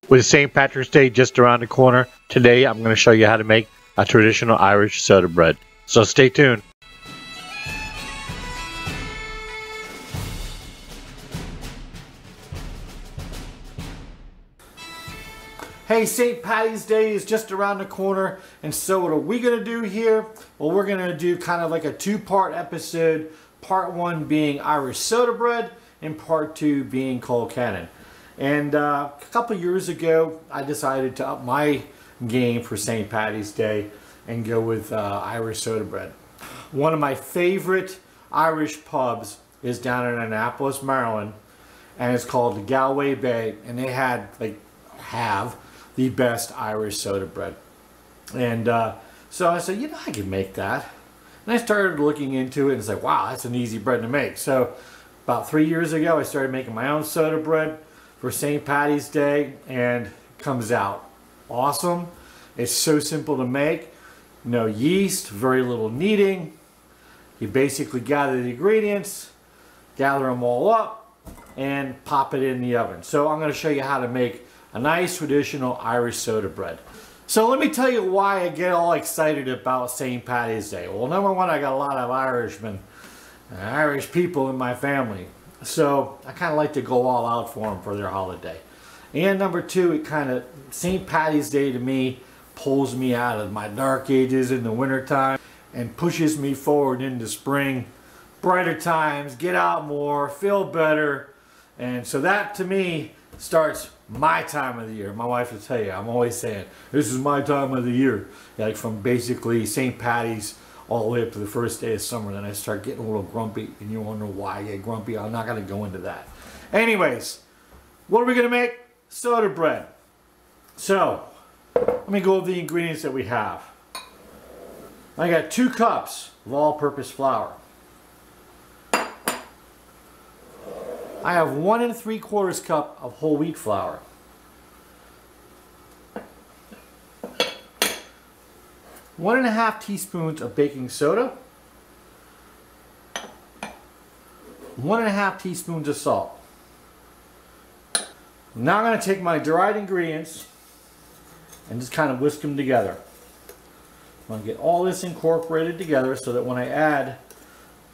With St. Patrick's Day just around the corner, today I'm going to show you how to make a traditional Irish soda bread. So stay tuned. Hey, St. Patty's Day is just around the corner, and so what are we going to do here? Well, we're going to do kind of like a two-part episode, part one being Irish soda bread and part two being cold cannon. And a couple years ago, I decided to up my game for St. Patty's Day and go with Irish soda bread. One of my favorite Irish pubs is down in Annapolis, Maryland, and it's called the Galway Bay, and they have the best Irish soda bread. And so I said, you know, I can make that. And I started looking into it and said, wow, that's an easy bread to make. So about 3 years ago, I started making my own soda bread for St. Patty's Day, and it comes out awesome. It's so simple to make. No yeast, very little kneading. You basically gather the ingredients, gather them all up, and pop it in the oven. So I'm going to show you how to make a nice traditional Irish soda bread. So let me tell you why I get all excited about St. Patty's Day. Well, number one, I got a lot of Irishmen, Irish people in my family. So I kind of like to go all out for them for their holiday. And number two, it kind of, St. Patty's Day to me pulls me out of my dark ages in the wintertime and pushes me forward into spring, brighter times, get out more, feel better. And so that to me starts my time of the year. My wife will tell you, I'm always saying, this is my time of the year. Like from basically St. Patty's all the way up to the first day of summer. Then I start getting a little grumpy, and you wonder why I get grumpy. I'm not going to go into that. Anyways, what are we going to make? Soda bread. So, let me go over the ingredients that we have. I got 2 cups of all-purpose flour. I have 1 3/4 cup of whole wheat flour. 1½ teaspoons of baking soda. 1½ teaspoons of salt. Now I'm going to take my dried ingredients and just kind of whisk them together. I'm going to get all this incorporated together so that when I add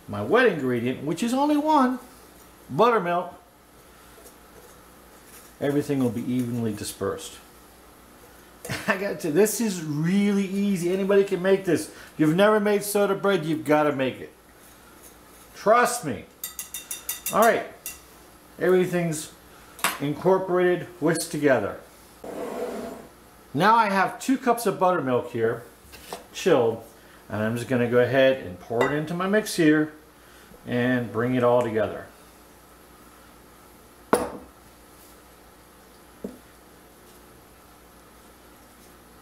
my wet ingredient, which is only 1, buttermilk, everything will be evenly dispersed. I got to, this is really easy. Anybody can make this. If you've never made soda bread, you've got to make it. Trust me. All right, everything's incorporated, whisked together. Now I have 2 cups of buttermilk here, chilled, and I'm just going to go ahead and pour it into my mix here and bring it all together.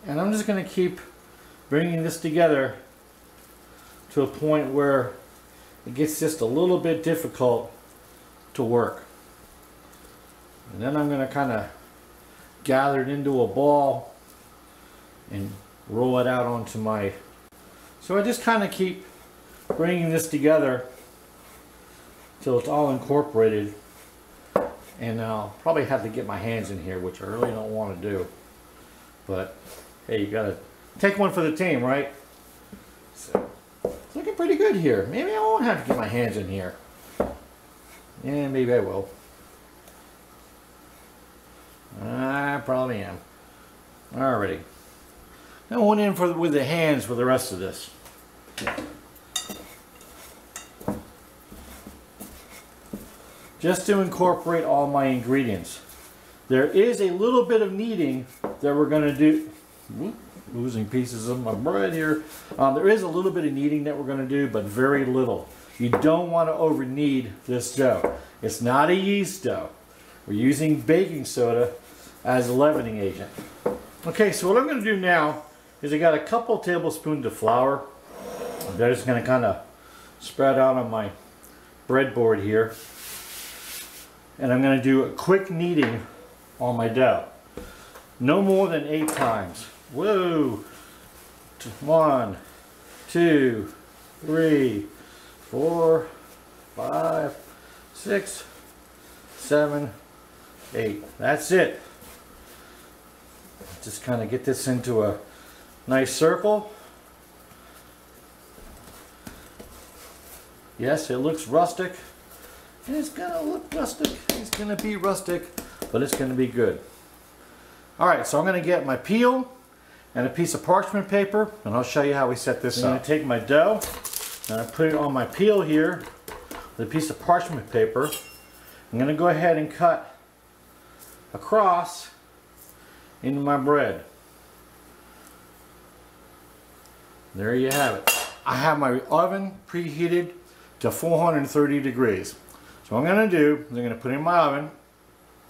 And I'm just going to keep bringing this together to a point where it gets just a little bit difficult to work. And then I'm going to kind of gather it into a ball and roll it out onto my... So I just kind of keep bringing this together till it's all incorporated. And I'll probably have to get my hands in here, which I really don't want to do. But hey, you gotta take one for the team, right? So it's looking pretty good here. Maybe I won't have to get my hands in here. Yeah, maybe I will. I probably am. Alrighty. Now one in with the hands for the rest of this. Just to incorporate all my ingredients. There is a little bit of kneading that we're going to do. Losing pieces of my bread here. There is a little bit of kneading that we're going to do, but very little. You don't want to over knead this dough. It's not a yeast dough. We're using baking soda as a leavening agent. Okay, so what I'm going to do now is I got a couple tablespoons of flour. I'm just going to kind of spread out on my breadboard here. And I'm going to do a quick kneading on my dough. No more than 8 times. Whoa! 1, 2, 3, 4, 5, 6, 7, 8. That's it. Just kind of get this into a nice circle. Yes, it looks rustic. And it's gonna look rustic. It's gonna be rustic, but it's gonna be good. All right, so I'm gonna get my peel and a piece of parchment paper, and I'll show you how we set this up. I'm gonna take my dough and I put it on my peel here with a piece of parchment paper. I'm gonna go ahead and cut across into my bread. There you have it. I have my oven preheated to 430 degrees. So what I'm going to do is I'm going to put it in my oven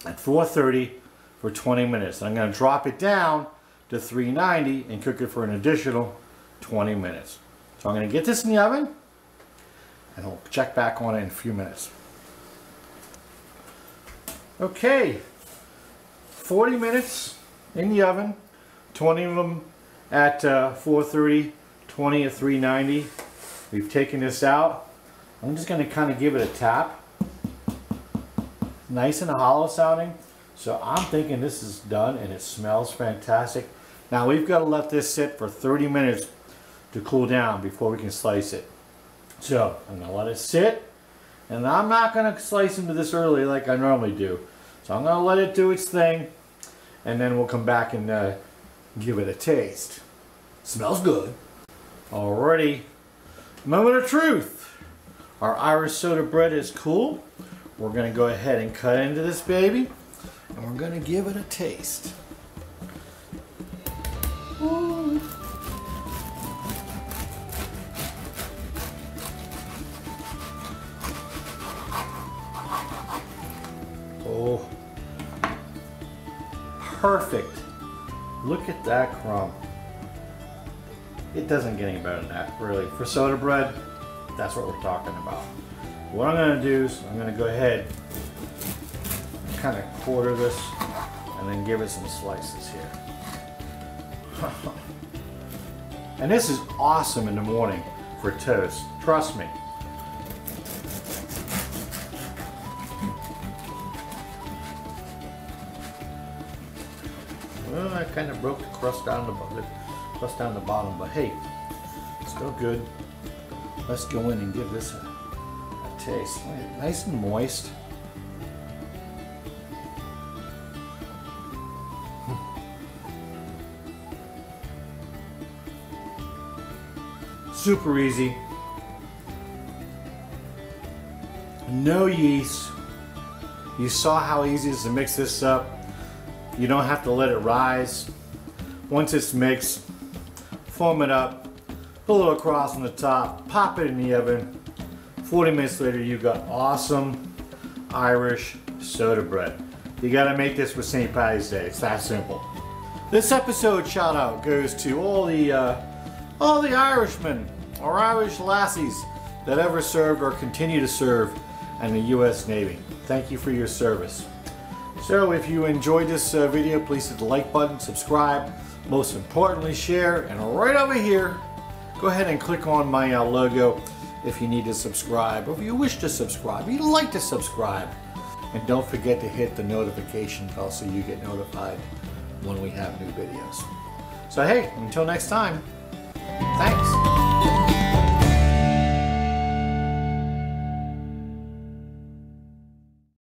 at 430 for 20 minutes. I'm going to drop it down to 390 and cook it for an additional 20 minutes. So I'm going to get this in the oven and I'll check back on it in a few minutes. Okay, 40 minutes in the oven, 20 of them at 430, 20 at 390. We've taken this out. I'm just going to kind of give it a tap. Nice and hollow sounding. So I'm thinking this is done and it smells fantastic. Now we've got to let this sit for 30 minutes to cool down before we can slice it. So I'm going to let it sit, and I'm not going to slice into this early like I normally do. So I'm going to let it do its thing, and then we'll come back and give it a taste. Smells good. Alrighty, moment of truth. Our Irish soda bread is cool. We're going to go ahead and cut into this baby, and we're going to give it a taste. Ooh. Oh, perfect. Look at that crumb. It doesn't get any better than that, really. For soda bread, that's what we're talking about. What I'm going to do is I'm going to go ahead and kind of quarter this and then give it some slices here. And this is awesome in the morning for toast. Trust me. Well, I kind of broke the crust down the bottom, but hey, still good. Let's go in and give this a taste. Nice and moist. Super easy. No yeast. You saw how easy it is to mix this up. You don't have to let it rise. Once it's mixed, foam it up, put a little cross on the top, pop it in the oven. 40 minutes later, you've got awesome Irish soda bread. You gotta make this for St. Patty's Day. It's that simple. This episode shout out goes to all the Irishmen or Irish lassies that ever served or continue to serve in the U.S. Navy. Thank you for your service. So if you enjoyed this video, please hit the like button, subscribe, most importantly share, and right over here, go ahead and click on my logo if you need to subscribe, or if you wish to subscribe, you'd like to subscribe. And don't forget to hit the notification bell so you get notified when we have new videos. So hey, until next time.